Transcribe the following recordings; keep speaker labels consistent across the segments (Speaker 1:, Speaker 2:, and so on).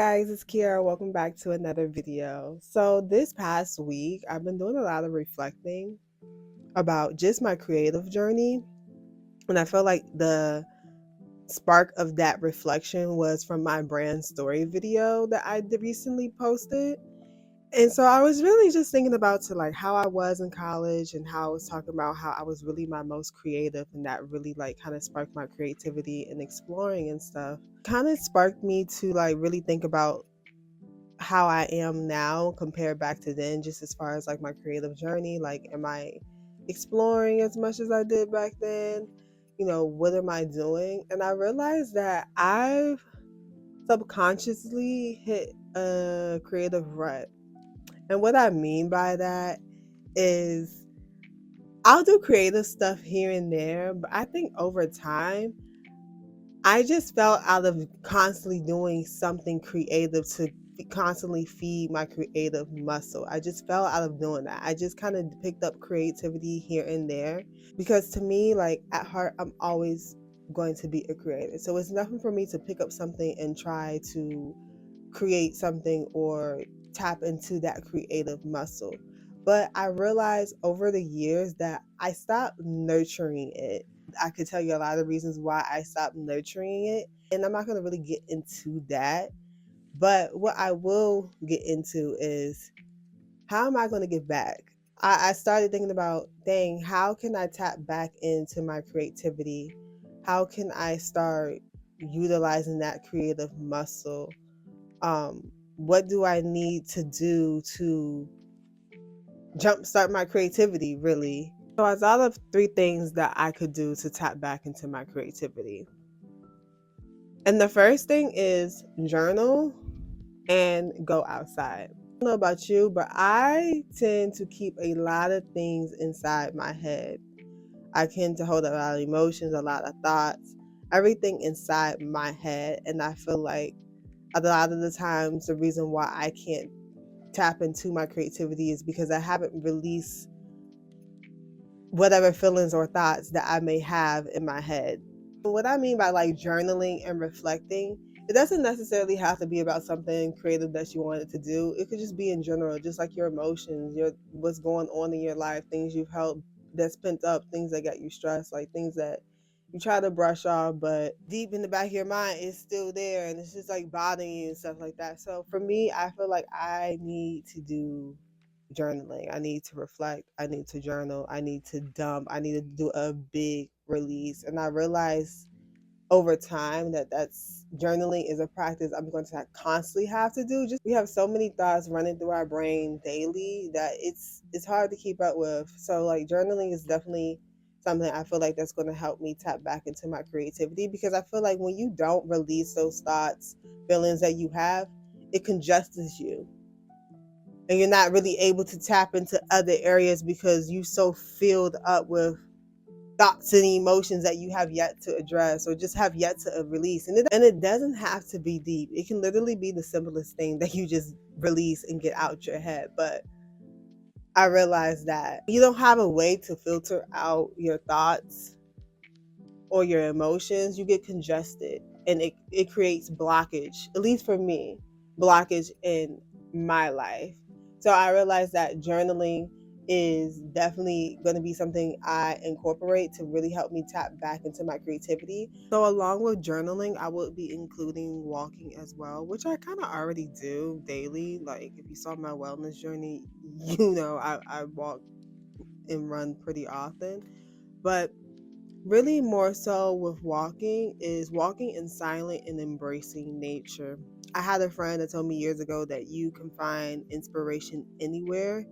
Speaker 1: guys, it's Kiara. Welcome back to another video. So this past week, I've been doing a lot of reflecting about just my creative journey. And I feel like the spark of that reflection was from my brand story video that I recently posted. And so I was really just thinking about like how I was in college and how I was talking about how I was really my most creative, and that really like kind of sparked my creativity and exploring and stuff. Kind of sparked me to like really think about how I am now compared back to then, just as far as like my creative journey. Like, am I exploring as much as I did back then? What am I doing? And I realized that I've subconsciously hit a creative rut. And what I mean by that is I'll do creative stuff here and there, but I think over time, I just felt out of constantly doing something creative to constantly feed my creative muscle. I just fell out of doing that. I just kind of picked up creativity here and there because to me, like at heart, I'm always going to be a creator. So it's nothing for me to pick up something and try to create something or tap into that creative muscle. But I realized over the years that I stopped nurturing it. I could tell you a lot of reasons why I stopped nurturing it, and I'm not going to really get into that. But what I will get into is how am I going to give back? I started thinking about, dang, how can I tap back into my creativity? How can I start utilizing that creative muscle? What do I need to do to jumpstart my creativity, really? So I thought of three things that I could do to tap back into my creativity. And the first thing is journal and go outside. I don't know about you, but I tend to keep a lot of things inside my head. I tend to hold a lot of emotions, a lot of thoughts, everything inside my head. And I feel like a lot of the times the reason why I can't tap into my creativity is because I haven't released whatever feelings or thoughts that I may have in my head. What I mean by like journaling and reflecting, it doesn't necessarily have to be about something creative that you wanted to do. It could just be in general, just like your emotions, your what's going on in your life, things you've held that's pent up, things that got you stressed, like things that you try to brush off, but deep in the back of your mind it's still there and it's just like bothering you and stuff like that. So for me, I feel like I need to do journaling. I need to reflect. I need to journal. I need to dump. I need to do a big release. And I realized over time that that's journaling is a practice I'm going to constantly have to do. Just we have so many thoughts running through our brain daily that it's hard to keep up with. So like journaling is definitely something I feel like that's going to help me tap back into my creativity, because I feel like when you don't release those thoughts, feelings that you have, it congests you and you're not really able to tap into other areas because you so filled up with thoughts and emotions that you have yet to address or just have yet to release. And it doesn't have to be deep. It can literally be the simplest thing that you just release and get out your head. But I realized that you don't have a way to filter out your thoughts or your emotions. You get congested and it creates blockage, at least for me, blockage in my life. So I realized that journaling is definitely going to be something I incorporate to really help me tap back into my creativity. So along with journaling, I would be including walking as well, which I kind of already do daily. Like if you saw my wellness journey, I walk and run pretty often. But really, more so with walking, is walking in silence and embracing nature. I had a friend that told me years ago that you can find inspiration anywhere.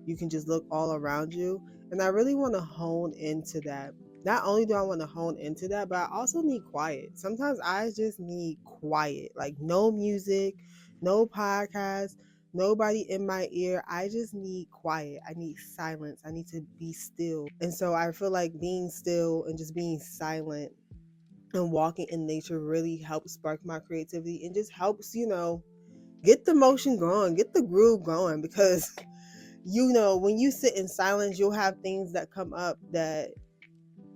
Speaker 1: You can just look all around you. And I really want to hone into that. Not only do I want to hone into that, but I also need quiet. Sometimes I just need quiet, like no music, no podcast, nobody in my ear. I just need quiet. I need silence. I need to be still. And so I feel like being still and just being silent and walking in nature really helps spark my creativity and just helps, get the motion going, get the groove going, because when you sit in silence, you'll have things that come up that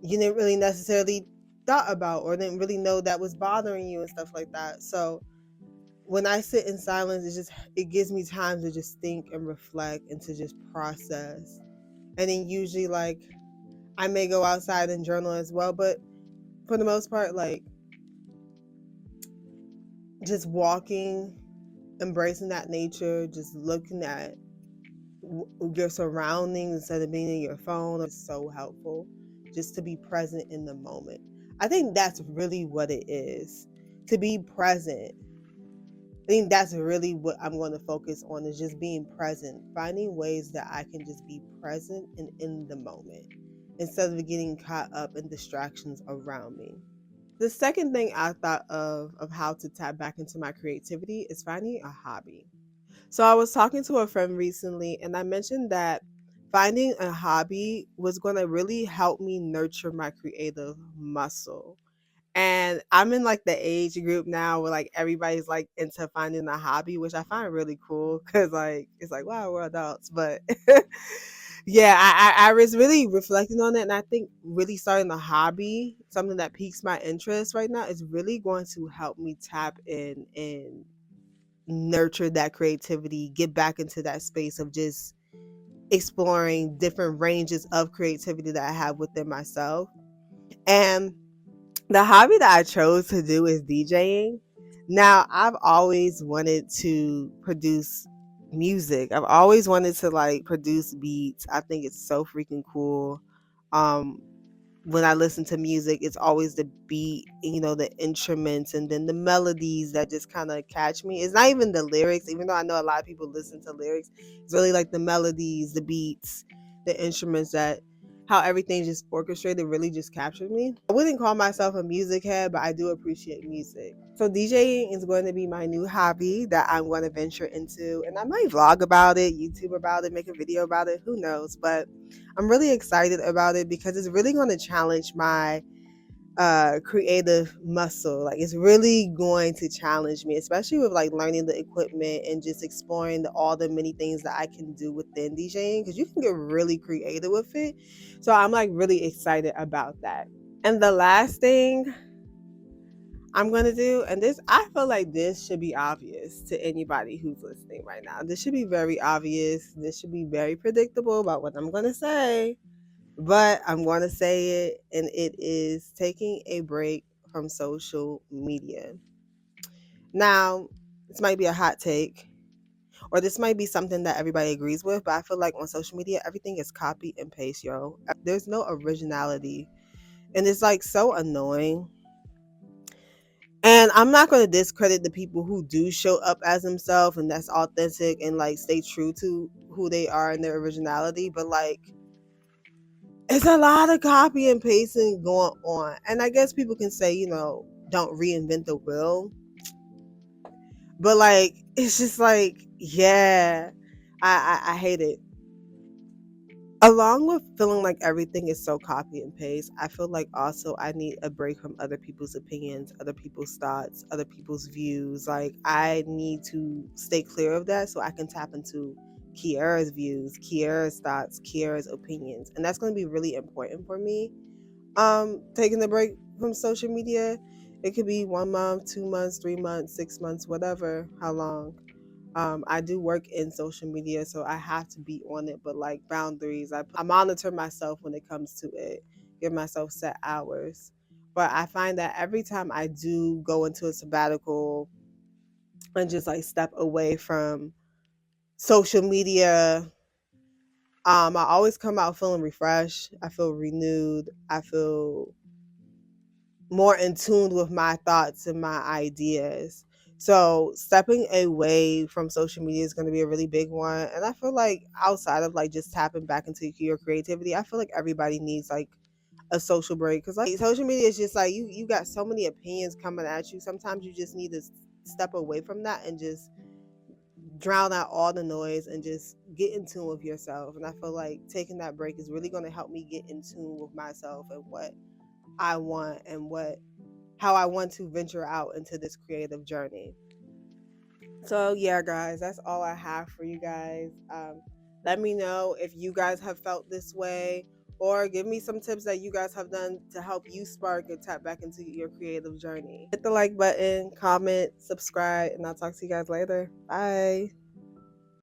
Speaker 1: you didn't really necessarily thought about or didn't really know that was bothering you and stuff like that. So when I sit in silence, it gives me time to just think and reflect and to just process. And then usually like I may go outside and journal as well, but for the most part, like just walking, embracing that nature, just looking at your surroundings instead of being in your phone is so helpful. Just to be present in the moment. I think that's really what it is. To be present. I think that's really what I'm going to focus on is just being present, finding ways that I can just be present and in the moment instead of getting caught up in distractions around me. The second thing I thought of how to tap back into my creativity is finding a hobby. So I was talking to a friend recently and I mentioned that finding a hobby was going to really help me nurture my creative muscle. And I'm in like the age group now where like everybody's like into finding a hobby, which I find really cool because like it's like wow, we're adults. But yeah, I was really reflecting on it, and I think really starting a hobby, something that piques my interest right now, is really going to help me tap in and nurture that creativity, get back into that space of just exploring different ranges of creativity that I have within myself. And the hobby that I chose to do is DJing. Now, I've always wanted to produce music. I've always wanted to like produce beats. I think it's so freaking cool. Um when I listen to music, it's always the beat, the instruments and then the melodies that just kind of catch me. It's not even the lyrics, even though I know a lot of people listen to lyrics. It's really like the melodies, the beats, the instruments that how everything just orchestrated really just captured me. I wouldn't call myself a music head, but I do appreciate music. So DJing is going to be my new hobby that I'm going to venture into, and I might vlog about it, YouTube about it, make a video about it, who knows, but I'm really excited about it because it's really going to challenge my creative muscle. Like it's really going to challenge me, especially with like learning the equipment and just exploring all the many things that I can do within DJing because you can get really creative with it. So I'm like really excited about that. And the last thing I'm gonna do, and this I feel like this should be obvious to anybody who's listening right now. This should be very obvious. This should be very predictable about what I'm gonna say. But I'm going to say it, and it is taking a break from social media. Now, this might be a hot take, or this might be something that everybody agrees with, but I feel like on social media, everything is copy and paste, yo. There's no originality, and it's like so annoying. And I'm not going to discredit the people who do show up as themselves and that's authentic and like stay true to who they are and their originality, but like it's a lot of copy and pasting going on. And I guess people can say, don't reinvent the wheel. But like, it's just like, yeah, I hate it. Along with feeling like everything is so copy and paste, I feel like also I need a break from other people's opinions, other people's thoughts, other people's views. Like I need to stay clear of that so I can tap into Kiara's views, Kiara's thoughts, Kiara's opinions. And that's going to be really important for me. Taking a break from social media, it could be 1 month, 2 months, 3 months, 6 months, whatever, how long. I do work in social media, so I have to be on it, but like boundaries, I monitor myself when it comes to it, give myself set hours. But I find that every time I do go into a sabbatical and just like step away from social media, I always come out feeling refreshed. I feel renewed. I feel more in tune with my thoughts and my ideas. So stepping away from social media is going to be a really big one. And I feel like outside of like just tapping back into your creativity, I feel like everybody needs like a social break because like social media is just like you got so many opinions coming at you. Sometimes you just need to step away from that and just drown out all the noise and just get in tune with yourself. And I feel like taking that break is really going to help me get in tune with myself and what I want and how I want to venture out into this creative journey. So yeah, guys, that's all I have for you guys. Let me know if you guys have felt this way or give me some tips that you guys have done to help you spark and tap back into your creative journey. Hit the like button, comment, subscribe, and I'll talk to you guys later. Bye.